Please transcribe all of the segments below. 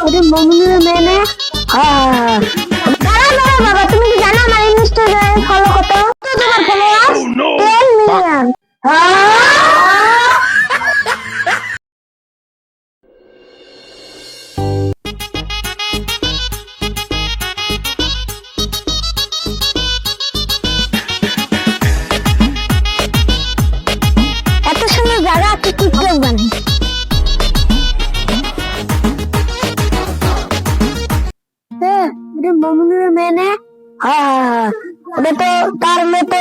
ওটা মমিনুরের মেয়ে না? হ্যাঁ। দাঁড়াও দাঁড়াও বাবা, তুমি কি জানো আমার ইনস্টাগ্রামে ফলো কত? তোমার ফলোয়ার্স 10 মিলিয়ন। এত সুন্দর জায়গা কি টিকটক বানাই। মমিনুরের মেয়ে না? হ্যাঁ। ওটা তো তার মেয়ে, তো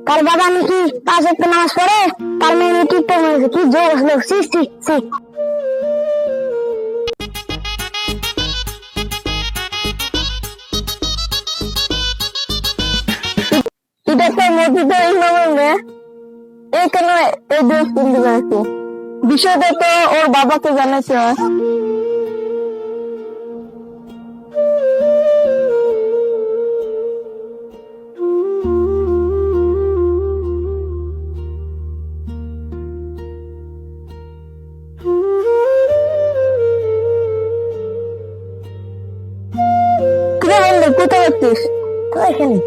তার বাবা নাকি 5 ওয়াক্ত নামাজ পড়ে, তার মেয়ে নাকি টিকটক বানাইছে। কি জোর লোক, সি সি সি। এটা তো মসজিদের ইমামের মেয়ে, এই কেন এই ড্রেস কিনতে পেরেছে? বিষয়টা তো ওর বাবাকে জানাইছে। কোথায় যাচ্ছিস? এখানে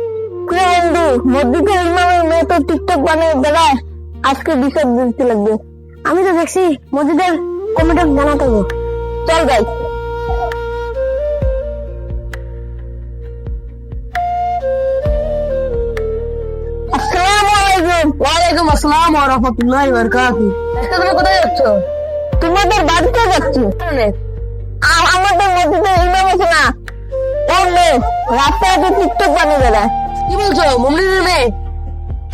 মসজিদের ইমামের মেয়ে তো টিকটক বানিয়ে বেড়ায়, আজকে বিচার দিতে লাগবে। আমি তো দেখছি মসজিদের কমিটি জানাতে হবে। চল যাই। ওয়ালাইকুম আসসালাম ওয়া রাহমাতুল্লাহি ওয়া বারাকাতুহু। তুমি কোথায় যাচ্ছ? তোমাদের বাড়িতে যাচ্ছি। আমাদের মসজিদের ইমাম আছে না, ওর মেয়ে রাস্তায় টিকটক বানিয়ে বেড়ায়। কি বলছো? মমিনুরের মেয়ে?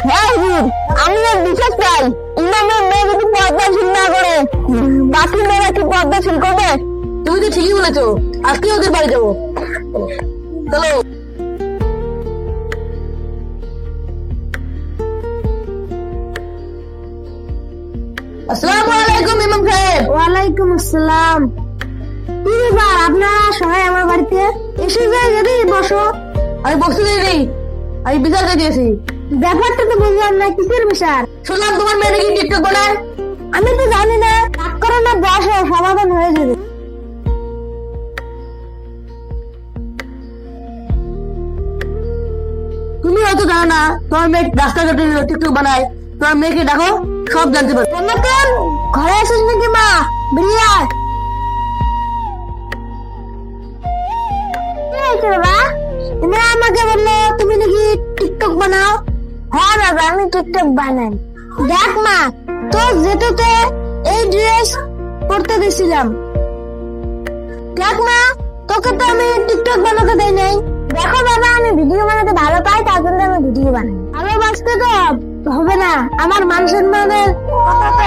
হ্যাঁ হুজুর, আমি আর বিশ্বাস চাই, ইমামের মেয়ে যদি পর্দাশীল না করে, বাকি মেয়েরা কি পর্দাশীল করবে? তুমি তো ঠিকই বলেছো, আজকে ওদের বাড়ি যাবো। চলো। আসসালামু আলাইকুম ইমাম সাহেব। ওয়ালাইকুম আসসালাম। কি ব্যাপার, আপনারা সবাই আমার বাড়িতে এসে যায়? যদি বসো। আমি বসতে দিই, আমি বিচার দিয়েছি। ব্যাপারটা তো বুঝলাম না, কিসের বিচার? শুনলাম তোমার মেয়ে নাকি টিকটক বানায়। আমি তো জানি না, রাগ করো না, বসো, সমাধান হয়ে যাবে। তুমি হয়তো জানো না তোমার মেয়ে রাস্তাঘাটে টিকটক বানায়। তোমার মেয়েকে ডাকো, সব জানতে পারবে। ঘরে আসিস নাকি মা? বেরিয়ে আয়। আমাকে বললো তুমি নাকি টিকটক বানাও। হ্যাঁ বাবা, আমি টিকটক বানাই। দেখ মা, তোর যেতে এই ড্রেস পরতে দিয়েছিলাম। দেখ মা, তোকে তো আমি টিকটক বানাতে দেই নাই। দেখো বাবা, আমি ভিডিও বানাতে ভালো পাই, তার জন্য আমি ভিডিও বানাই। ভালোবাসতে তো হবে না, আমার মান সম্মানের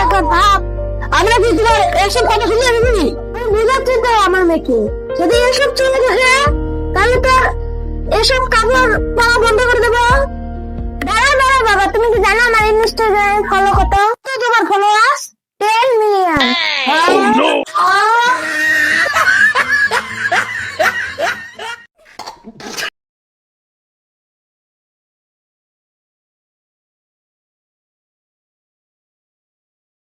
একটা ভাব। আমরা কি তোমার এসব কথা শুনে আসবি? আমি বুঝাচ্ছি তো আমার মেয়েকে, যদি এসব চলে থাকে তাহলে তো এসব কাপড় পরা বন্ধ করে দেবো। দাঁড়াও দাঁড়াও বাবা, তুমি কি জানো আমার ইনস্টাগ্রামে ফলো কত? তোমার ফলোয়ার্স 10 মিলিয়ন।